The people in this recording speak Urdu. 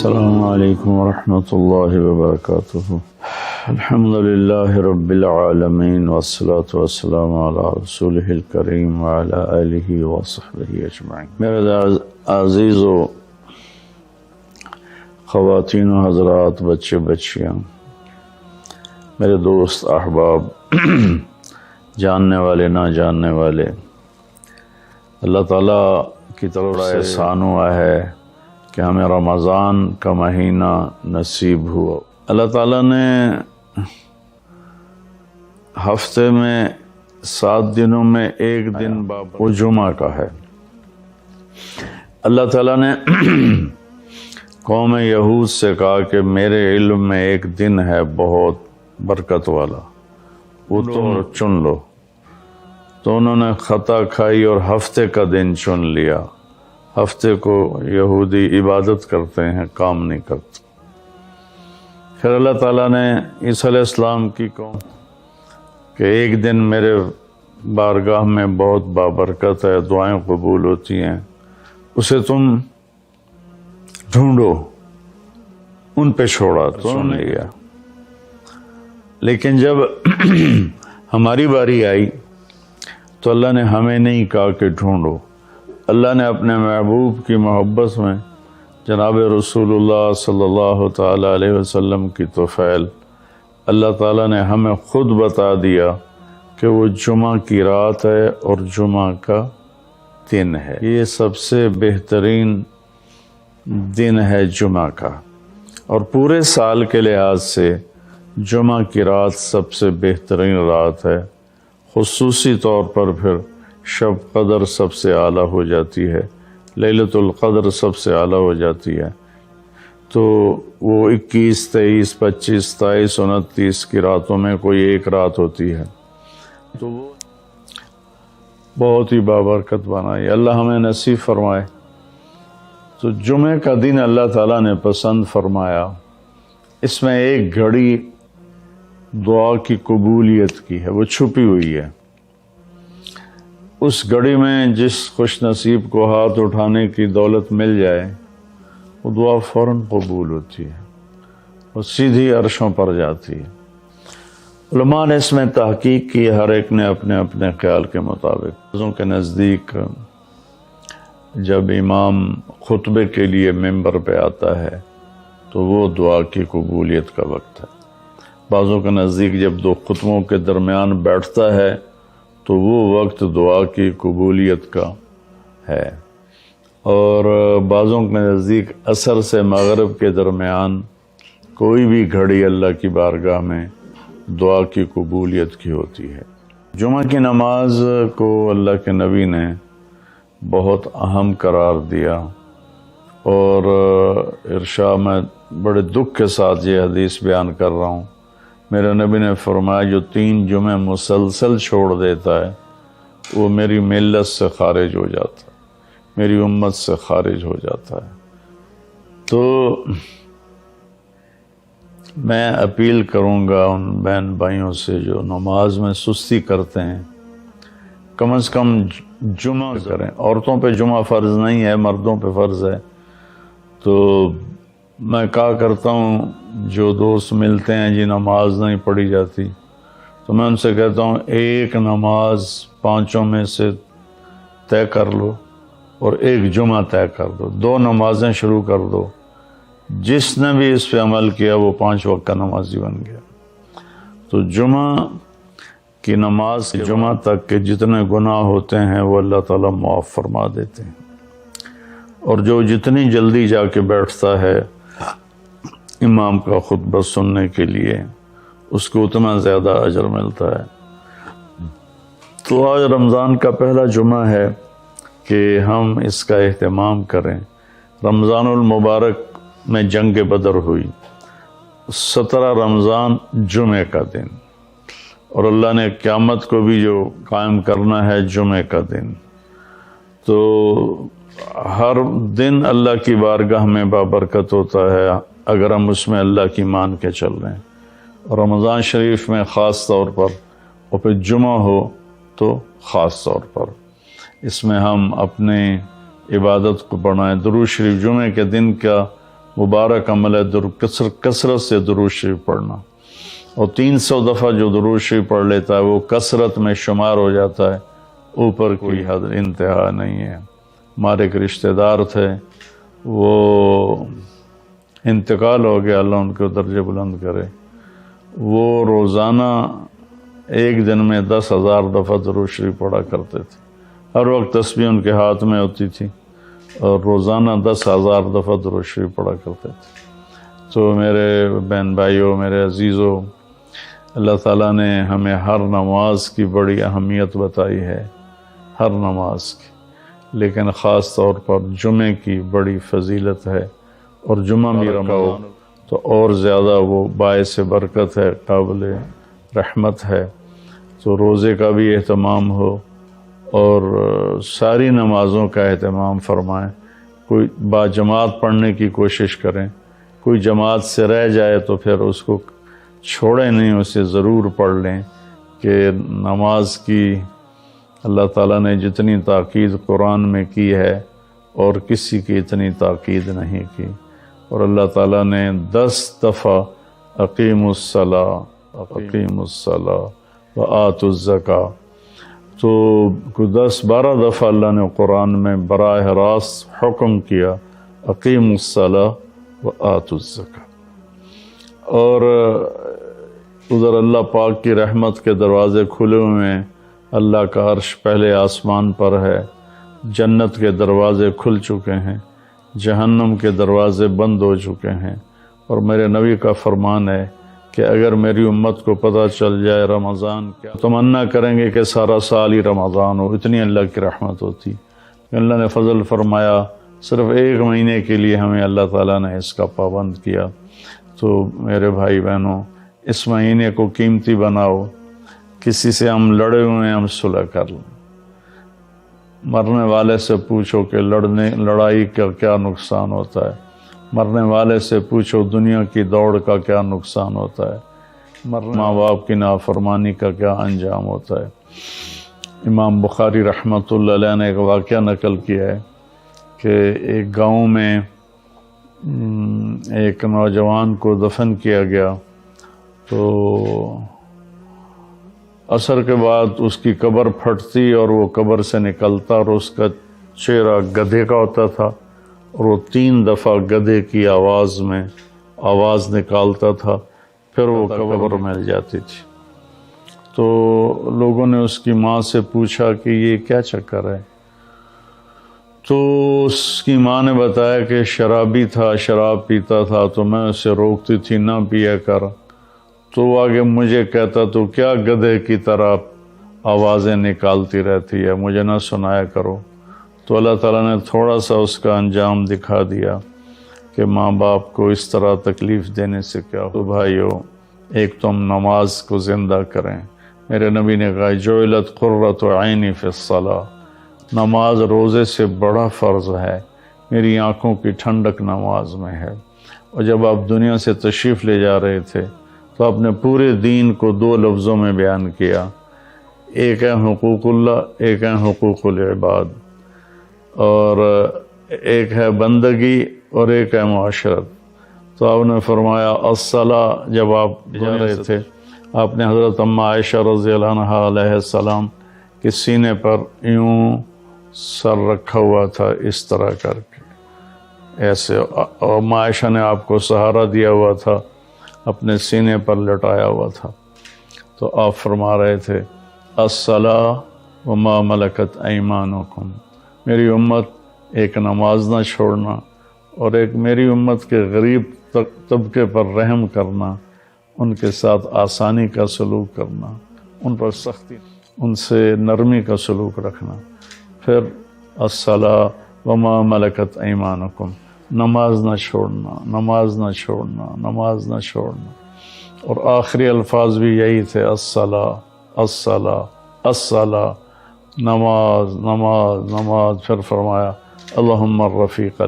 السلام علیکم ورحمۃ اللہ وبرکاتہ۔ الحمد للہ رب العالمین والصلاة والسلام علی رسولہ الکریم وعلی آلہ وصحبہ اجمعین۔ میرے عزیز و خواتین و حضرات، بچے بچیاں، میرے دوست احباب، جاننے والے نہ جاننے والے، اللہ تعالیٰ کی طرف سے احسان ہوا ہے کہ ہمیں رمضان کا مہینہ نصیب ہوا۔ اللہ تعالیٰ نے ہفتے میں 7 دنوں میں ایک دن وہ جمعہ کا ہے۔ اللہ تعالیٰ نے قوم یہود سے کہا کہ میرے علم میں ایک دن ہے بہت برکت والا، وہ تم چن لو، تو انہوں نے خطا کھائی اور ہفتے کا دن چن لیا۔ ہفتے کو یہودی عبادت کرتے ہیں، کام نہیں کرتے۔ پھر اللہ تعالیٰ نے عیسیٰ علیہ السلام کی قوم کہ ایک دن میرے بارگاہ میں بہت بابرکت ہے، دعائیں قبول ہوتی ہیں، اسے تم ڈھونڈو، ان پہ چھوڑا تو سن لیا۔ لیکن جب ہماری باری آئی تو اللہ نے ہمیں نہیں کہا کہ ڈھونڈو، اللہ نے اپنے محبوب کی محبت میں جناب رسول اللہ صلی اللہ تعالی علیہ وسلم کی طفیل اللہ تعالیٰ نے ہمیں خود بتا دیا کہ وہ جمعہ کی رات ہے اور جمعہ کا دن ہے۔ یہ سب سے بہترین دن ہے جمعہ کا، اور پورے سال کے لحاظ سے جمعہ کی رات سب سے بہترین رات ہے۔ خصوصی طور پر پھر شب قدر سب سے اعلیٰ ہو جاتی ہے، لیلۃ القدر سب سے اعلیٰ ہو جاتی ہے۔ تو وہ 21، 23، 25، 27، 29 کی راتوں میں کوئی ایک رات ہوتی ہے، تو وہ بہت ہی بابرکت بنائی، اللہ ہمیں نصیب فرمائے۔ تو جمعے کا دن اللہ تعالیٰ نے پسند فرمایا، اس میں ایک گھڑی دعا کی قبولیت کی ہے، وہ چھپی ہوئی ہے۔ اس گھڑی میں جس خوش نصیب کو ہاتھ اٹھانے کی دولت مل جائے، وہ دعا فوراً قبول ہوتی ہے، وہ سیدھی عرشوں پر جاتی ہے۔ علماء نے اس میں تحقیق کی، ہر ایک نے اپنے اپنے خیال کے مطابق۔ بعضوں کے نزدیک جب امام خطبے کے لیے ممبر پہ آتا ہے تو وہ دعا کی قبولیت کا وقت ہے۔ بعضوں کے نزدیک جب دو خطبوں کے درمیان بیٹھتا ہے تو وہ وقت دعا کی قبولیت کا ہے، اور بعضوں کے نزدیک عصر سے مغرب کے درمیان کوئی بھی گھڑی اللہ کی بارگاہ میں دعا کی قبولیت کی ہوتی ہے۔ جمعہ کی نماز کو اللہ کے نبی نے بہت اہم قرار دیا، اور ارشاد میں بڑے دکھ کے ساتھ یہ حدیث بیان کر رہا ہوں۔ میرے نبی نے فرمایا جو 3 جمعے مسلسل چھوڑ دیتا ہے وہ میری ملت سے خارج ہو جاتا ہے، میری امت سے خارج ہو جاتا ہے۔ تو میں اپیل کروں گا ان بہن بھائیوں سے جو نماز میں سستی کرتے ہیں، کم از کم جمعہ کریں۔ عورتوں پہ جمعہ فرض نہیں ہے، مردوں پہ فرض ہے۔ تو میں کہا کرتا ہوں، جو دوست ملتے ہیں جی نماز نہیں پڑھی جاتی، تو میں ان سے کہتا ہوں ایک نماز 5 میں سے طے کر لو اور ایک جمعہ طے کر دو، 2 نمازیں شروع کر دو۔ جس نے بھی اس پہ عمل کیا وہ 5 وقت کا نمازی بن گیا۔ تو جمعہ کی نماز جمعہ تک کے جتنے گناہ ہوتے ہیں وہ اللہ تعالیٰ معاف فرما دیتے ہیں، اور جو جتنی جلدی جا کے بیٹھتا ہے امام کا خطبہ سننے کے لیے، اس کو اتنا زیادہ اجر ملتا ہے۔ تو آج رمضان کا پہلا جمعہ ہے کہ ہم اس کا اہتمام کریں۔ رمضان المبارک میں جنگ بدر ہوئی، 17 رمضان جمعے کا دن، اور اللہ نے قیامت کو بھی جو قائم کرنا ہے جمعے کا دن۔ تو ہر دن اللہ کی بارگاہ میں بابرکت ہوتا ہے اگر ہم اس میں اللہ کی مان کے چل رہے ہیں، اور رمضان شریف میں خاص طور پر، اور پھر جمعہ ہو تو خاص طور پر، اس میں ہم اپنے عبادت کو بڑھائیں۔ درود شریف جمعے کے دن کا مبارک عمل ہے کثرت سے درود شریف پڑھنا، اور 300 دفعہ جو درود شریف پڑھ لیتا ہے وہ کثرت میں شمار ہو جاتا ہے، اوپر کوئی حد انتہا نہیں ہے۔ ہمارے ایک رشتہ دار تھے، وہ انتقال ہو گیا، اللہ ان کو درجے بلند کرے۔ وہ روزانہ ایک دن میں 10,000 دفعہ درود شریف پڑھا کرتے تھے، ہر وقت تسبیح ان کے ہاتھ میں ہوتی تھی، اور روزانہ 10,000 دفعہ درود شریف پڑھا کرتے تھے۔ تو میرے بہن بھائیوں، میرے عزیزوں، اللہ تعالیٰ نے ہمیں ہر نماز کی بڑی اہمیت بتائی ہے، ہر نماز کی، لیکن خاص طور پر جمعے کی بڑی فضیلت ہے، اور جمعہ بھی رکھو تو اور زیادہ وہ باعث برکت ہے، قابل رحمت ہے۔ تو روزے کا بھی اہتمام ہو، اور ساری نمازوں کا اہتمام فرمائیں، کوئی با جماعت پڑھنے کی کوشش کریں، کوئی جماعت سے رہ جائے تو پھر اس کو چھوڑیں نہیں، اسے ضرور پڑھ لیں، کہ نماز کی اللہ تعالیٰ نے جتنی تاکید قرآن میں کی ہے اور کسی کی اتنی تاکید نہیں کی۔ اور اللہ تعالیٰ نے 10 دفعہ اقیم الصلاۃ وآتوا الزکاۃ، تو 10-12 دفعہ اللہ نے قرآن میں براہ راست حکم کیا اقیم الصلاۃ وآتوا الزکاۃ۔ اور ادھر اللہ پاک کی رحمت کے دروازے کھلے ہوئے ہیں، اللہ کا عرش پہلے آسمان پر ہے، جنت کے دروازے کھل چکے ہیں، جہنم کے دروازے بند ہو چکے ہیں۔ اور میرے نبی کا فرمان ہے کہ اگر میری امت کو پتہ چل جائے رمضان کیا، تمنا کریں گے کہ سارا سال ہی رمضان ہو، اتنی اللہ کی رحمت ہوتی۔ اللہ نے فضل فرمایا، صرف 1 مہینے کے لیے ہمیں اللہ تعالیٰ نے اس کا پابند کیا۔ تو میرے بھائی بہنوں، اس مہینے کو قیمتی بناؤ، کسی سے ہم لڑے ہوئے ہیں، ہم صلح کر لیں۔ مرنے والے سے پوچھو کہ لڑائی کا کیا نقصان ہوتا ہے، مرنے والے سے پوچھو دنیا کی دوڑ کا کیا نقصان ہوتا ہے، ماں باپ کی نافرمانی کا کیا انجام ہوتا ہے۔ امام بخاری رحمۃ اللہ علیہ نے ایک واقعہ نقل کیا ہے کہ ایک گاؤں میں ایک نوجوان کو دفن کیا گیا، تو عصر کے بعد اس کی قبر پھٹتی اور وہ قبر سے نکلتا، اور اس کا چہرہ گدھے کا ہوتا تھا، اور وہ 3 دفعہ گدھے کی آواز میں آواز نکالتا تھا، پھر وہ قبر مل جاتی تھی۔ تو لوگوں نے اس کی ماں سے پوچھا کہ یہ کیا چکر ہے؟ تو اس کی ماں نے بتایا کہ شرابی تھا، شراب پیتا تھا، تو میں اسے روکتی تھی نہ پیا کر، تو وہ آگے مجھے کہتا تو کیا گدھے کی طرح آوازیں نکالتی رہتی ہے، مجھے نہ سنایا کرو۔ تو اللہ تعالیٰ نے تھوڑا سا اس کا انجام دکھا دیا کہ ماں باپ کو اس طرح تکلیف دینے سے کیا ہو۔ تو بھائیو، ایک تو ہم نماز کو زندہ کریں۔ میرے نبی نے کہا جعلت قرۃ عینی فی الصلاۃ، نماز روزے سے بڑا فرض ہے، میری آنکھوں کی ٹھنڈک نماز میں ہے۔ اور جب آپ دنیا سے تشریف لے جا رہے تھے تو آپ نے پورے دین کو 2 لفظوں میں بیان کیا، ایک ہے حقوق اللہ، ایک ہے حقوق العباد، اور ایک ہے بندگی اور ایک ہے معاشرت۔ تو آپ نے فرمایا الصلاۃ، جب آپ جا رہے تھے آپ نے حضرت اماں عائشہ رضی اللہ عنہا علیہ السلام کے سینے پر یوں سر رکھا ہوا تھا، اس طرح کر کے ایسے، اور اماں عائشہ نے آپ کو سہارا دیا ہوا تھا، اپنے سینے پر لٹایا ہوا تھا۔ تو آپ فرما رہے تھے الصلاۃ وما ملکت ایمانکم، میری امت ایک نماز نہ چھوڑنا، اور ایک میری امت کے غریب طبقے پر رحم کرنا، ان کے ساتھ آسانی کا سلوک کرنا، ان پر سختی، ان سے نرمی کا سلوک رکھنا۔ پھر الصلاۃ وما ملکت ایمانکم، نماز نہ چھوڑنا، نماز نہ چھوڑنا، نماز نہ چھوڑنا۔ اور آخری الفاظ بھی یہی تھے، الصلاۃ الصلاۃ الصلاۃ، نماز نماز نماز۔ پھر فرمایا اللہم الرفیق